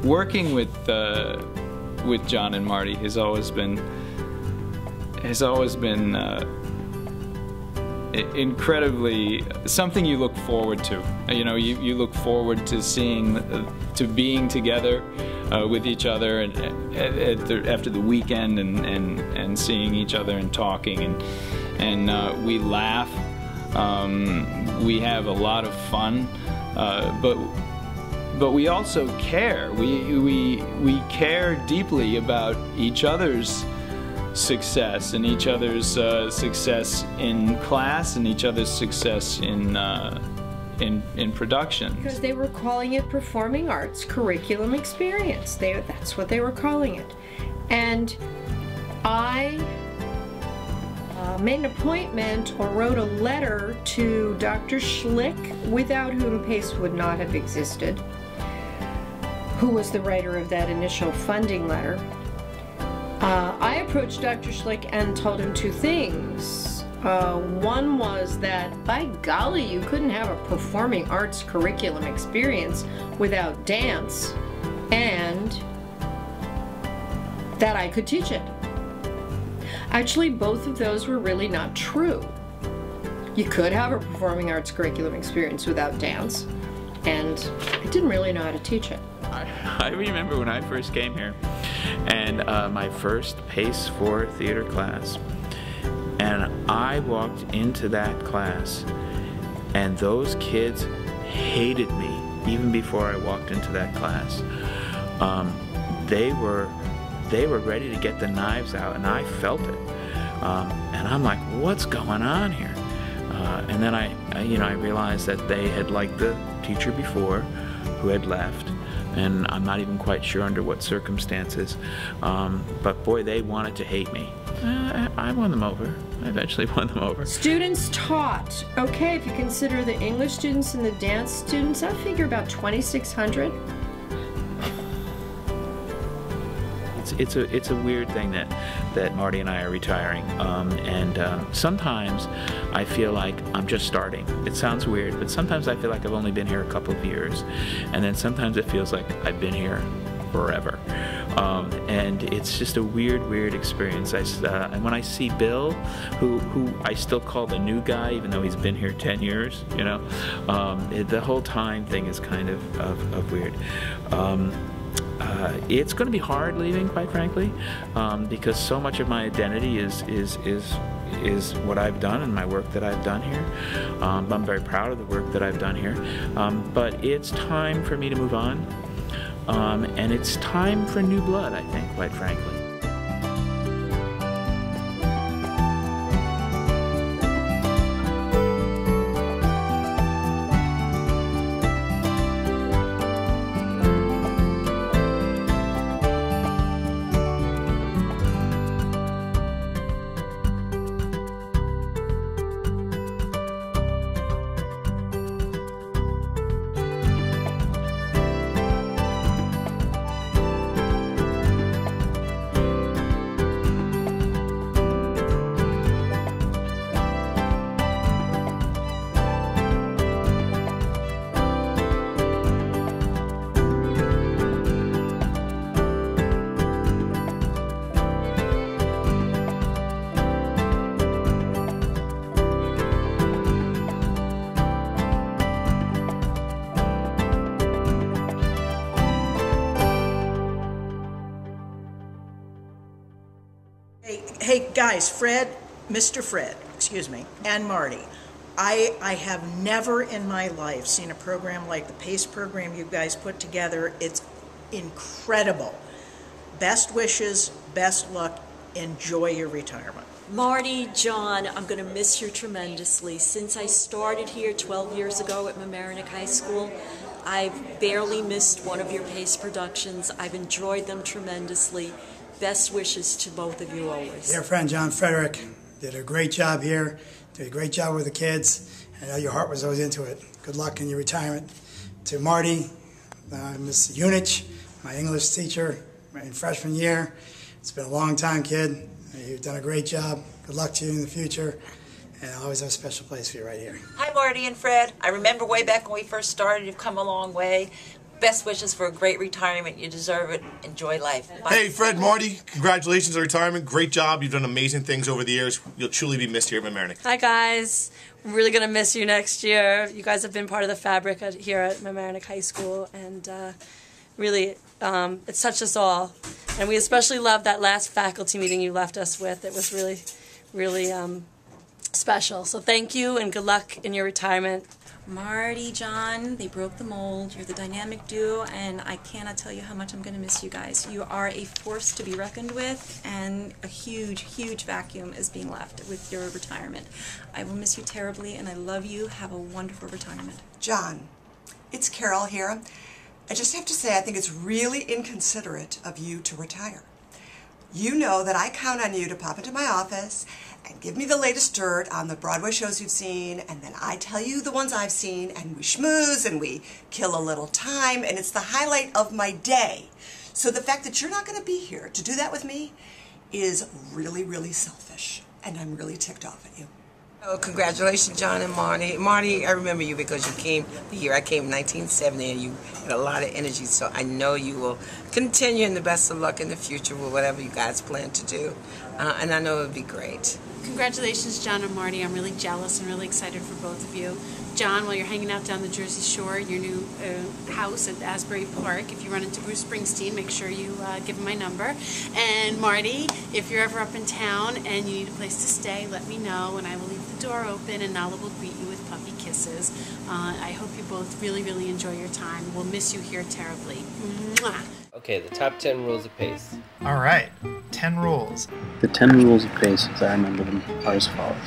working with John and Martie has always been incredibly something you look forward to. You know, you look forward to to being together with each other after the weekend and seeing each other and talking and we laugh. We have a lot of fun, but we also care. We care deeply about each other's success and each other's success in class and each other's success in production. Because they were calling it performing arts curriculum experience. That's what they were calling it. And I made an appointment or wrote a letter to Dr. Schlick, without whom Pace would not have existed, who was the writer of that initial funding letter. I approached Dr. Schlick and told him two things. One was that, by golly, you couldn't have a performing arts curriculum experience without dance, and that I could teach it. Actually, both of those were really not true. You could have a performing arts curriculum experience without dance, and I didn't really know how to teach it. I remember when I first came here, and my first Pace 4 theater class, and I walked into that class, and those kids hated me even before I walked into that class. They were ready to get the knives out, and I felt it. And I'm like, what's going on here? And then I realized that they had liked the teacher before, who had left, and I'm not even quite sure under what circumstances. But boy, they wanted to hate me. I won them over. I eventually won them over. Students taught. Okay, if you consider the English students and the dance students, I figure about 2,600. It's a weird thing that Martie and I are retiring, and sometimes I feel like I'm just starting. It sounds weird, but sometimes I feel like I've only been here a couple of years, and then sometimes it feels like I've been here forever. And it's just a weird experience. And when I see Bill, who I still call the new guy, even though he's been here 10 years, you know, the whole time thing is kind of weird. It's going to be hard leaving, quite frankly, because so much of my identity is what I've done and my work that I've done here. I'm very proud of the work that I've done here, but it's time for me to move on, and it's time for new blood, I think, quite frankly. Hey guys, Mr. Fred, excuse me, and Martie, I have never in my life seen a program like the PACE program you guys put together. It's incredible. Best wishes, best luck, enjoy your retirement. Martie, John, I'm going to miss you tremendously. Since I started here 12 years ago at Mamaroneck High School, I've barely missed one of your PACE productions. I've enjoyed them tremendously. Best wishes to both of you always. Dear friend John Frederick, did a great job here, did a great job with the kids. I know your heart was always into it. Good luck in your retirement. To Martie, Miss Unich, my English teacher in freshman year. It's been a long time, kid. You've done a great job. Good luck to you in the future. And I always have a special place for you right here. Hi, Martie and Fred. I remember way back when we first started, you've come a long way. Best wishes for a great retirement. You deserve it. Enjoy life. Bye. Hey, Fred, Marty, congratulations on retirement. Great job. You've done amazing things over the years. You'll truly be missed here at Mamaroneck. Hi, guys. We're really going to miss you next year. You guys have been part of the fabric here at Mamaroneck High School, and really, it's touched us all. And we especially loved that last faculty meeting you left us with. It was really, really special. So thank you, and good luck in your retirement. Marty, John, they broke the mold. You're the dynamic duo, and I cannot tell you how much I'm going to miss you guys. You are a force to be reckoned with, and a huge, huge vacuum is being left with your retirement. I will miss you terribly, and I love you. Have a wonderful retirement. John, it's Carol here. I just have to say I think it's really inconsiderate of you to retire. You know that I count on you to pop into my office and give me the latest dirt on the Broadway shows you've seen, and then I tell you the ones I've seen, and we schmooze and we kill a little time, and it's the highlight of my day. So the fact that you're not going to be here to do that with me is really, really selfish, and I'm really ticked off at you. Oh, congratulations, John and Marty. Marty, I remember you because you came the year I came in 1970, and you had a lot of energy, so I know you will continue, and the best of luck in the future with whatever you guys plan to do, and I know it'll be great. Congratulations, John and Marty. I'm really jealous and really excited for both of you. John, while you're hanging out down the Jersey Shore in your new house at Asbury Park, if you run into Bruce Springsteen, make sure you give him my number. And Marty, if you're ever up in town and you need a place to stay, let me know, and I will leave the door open, and Nala will greet you with puppy kisses. I hope you both really, really enjoy your time. We'll miss you here terribly. Mwah. Okay, the top 10 rules of PACE. All right, 10 rules. The 10 rules of PACE, as I remember them, are as follows.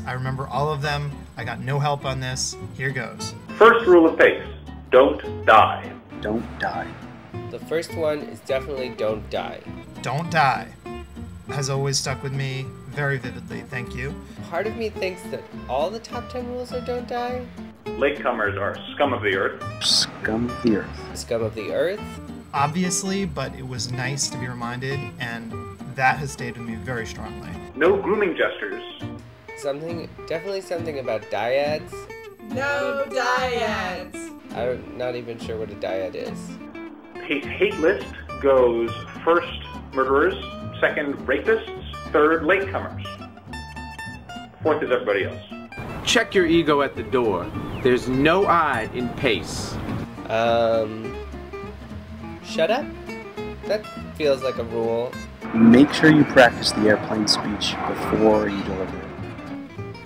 I remember all of them. I got no help on this. Here goes. First rule of PACE, don't die. Don't die. The first one is definitely don't die. Don't die has always stuck with me very vividly, thank you. Part of me thinks that all the top 10 rules are don't die. Latecomers are scum of the earth. Scum of the earth. Scum of the earth? Obviously, but it was nice to be reminded, and that has stayed with me very strongly. No grooming gestures. Definitely something about dyads. No dyads. I'm not even sure what a dyad is. PACE hate list goes first murderers, second rapists, third latecomers. Fourth is everybody else. Check your ego at the door. There's no I in PACE. Shut up? That feels like a rule. Make sure you practice the airplane speech before you deliver it.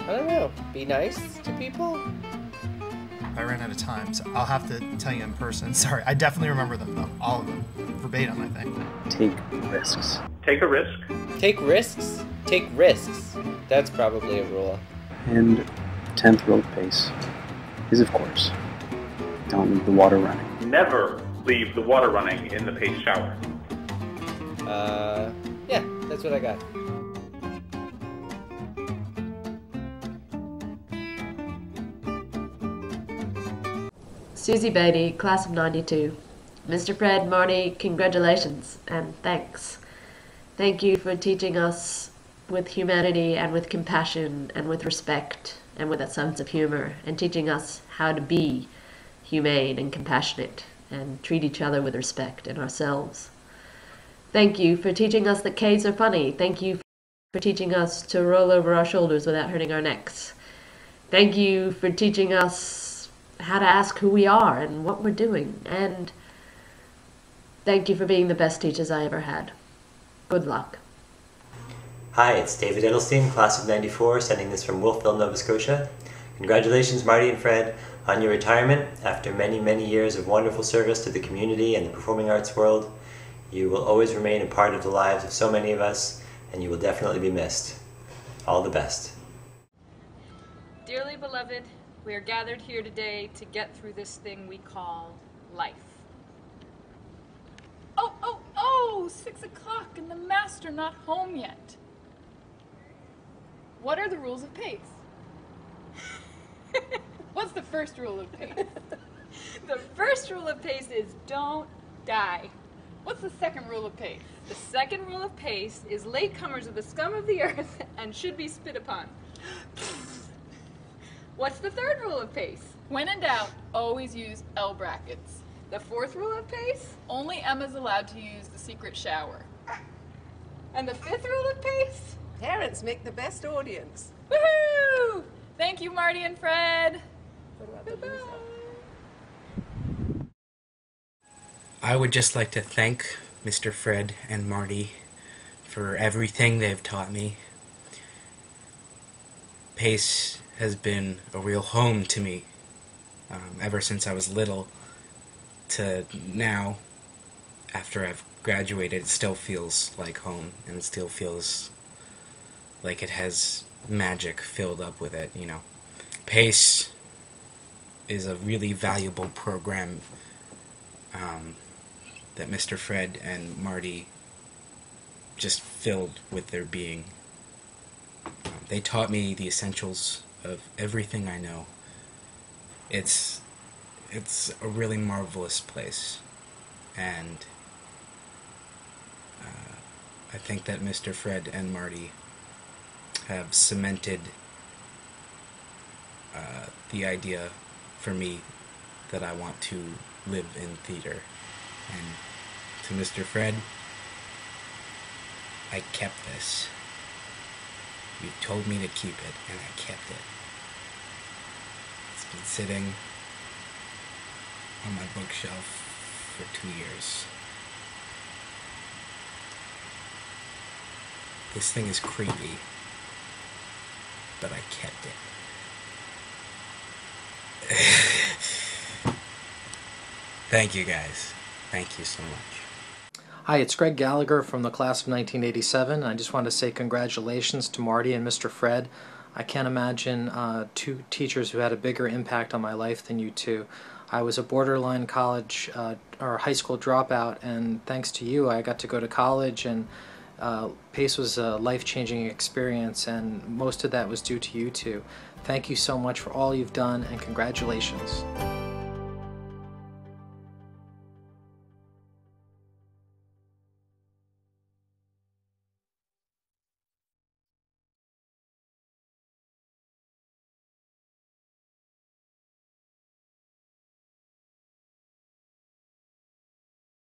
I don't know. Be nice to people? I ran out of time, so I'll have to tell you in person. Sorry, I definitely remember them, though. All of them. Verbatim, I think. Take risks. Take a risk. Take risks? Take risks. That's probably a rule. And 10th rule of PACE is, of course, don't leave the water running. Never leave the water running in the PACE shower. Yeah, that's what I got. Susie Beatty, class of 92. Mr. Fred, Marty, congratulations and thanks. Thank you for teaching us with humanity and with compassion and with respect and with a sense of humor, and teaching us how to be humane and compassionate and treat each other with respect and ourselves. Thank you for teaching us that K's are funny. Thank you for teaching us to roll over our shoulders without hurting our necks. Thank you for teaching us how to ask who we are and what we're doing. And thank you for being the best teachers I ever had. Good luck. Hi, it's David Edelstein, class of 94, sending this from Wolfville, Nova Scotia. Congratulations, Marty and Fred, on your retirement. After many, many years of wonderful service to the community and the performing arts world, you will always remain a part of the lives of so many of us, and you will definitely be missed. All the best. Dearly beloved, we are gathered here today to get through this thing we call life. Oh, 6 o'clock and the master not home yet. What are the rules of PACE? What's the first rule of PACE? The first rule of PACE is don't die. What's the second rule of PACE? The second rule of PACE is latecomers are the scum of the earth and should be spit upon. What's the third rule of PACE? When in doubt, always use L brackets. The fourth rule of PACE? Only Emma's allowed to use the secret shower. And the fifth rule of PACE? Parents make the best audience. Woohoo! Thank you, Marty and Fred. I would just like to thank Mr. Fred and Marty for everything they've taught me. Pace has been a real home to me ever since I was little to now. After I've graduated, it still feels like home, and it still feels like it has magic filled up with it, you know. Pace is a really valuable program that Mr. Fred and Marty just filled with their being. They taught me the essentials of everything I know. It's a really marvelous place, and I think that Mr. Fred and Marty have cemented the idea for me that I want to live in theater. And to Mr. Fred, I kept this. You told me to keep it, and I kept it. It's been sitting on my bookshelf for 2 years. This thing is creepy, but I kept it. Thank you guys. Thank you so much. Hi, it's Greg Gallagher from the class of 1987. I just want to say congratulations to Marty and Mr. Fred. I can't imagine two teachers who had a bigger impact on my life than you two. I was a borderline college or high school dropout, and thanks to you I got to go to college, and PACE was a life-changing experience, and most of that was due to you two. Thank you so much for all you've done, and congratulations.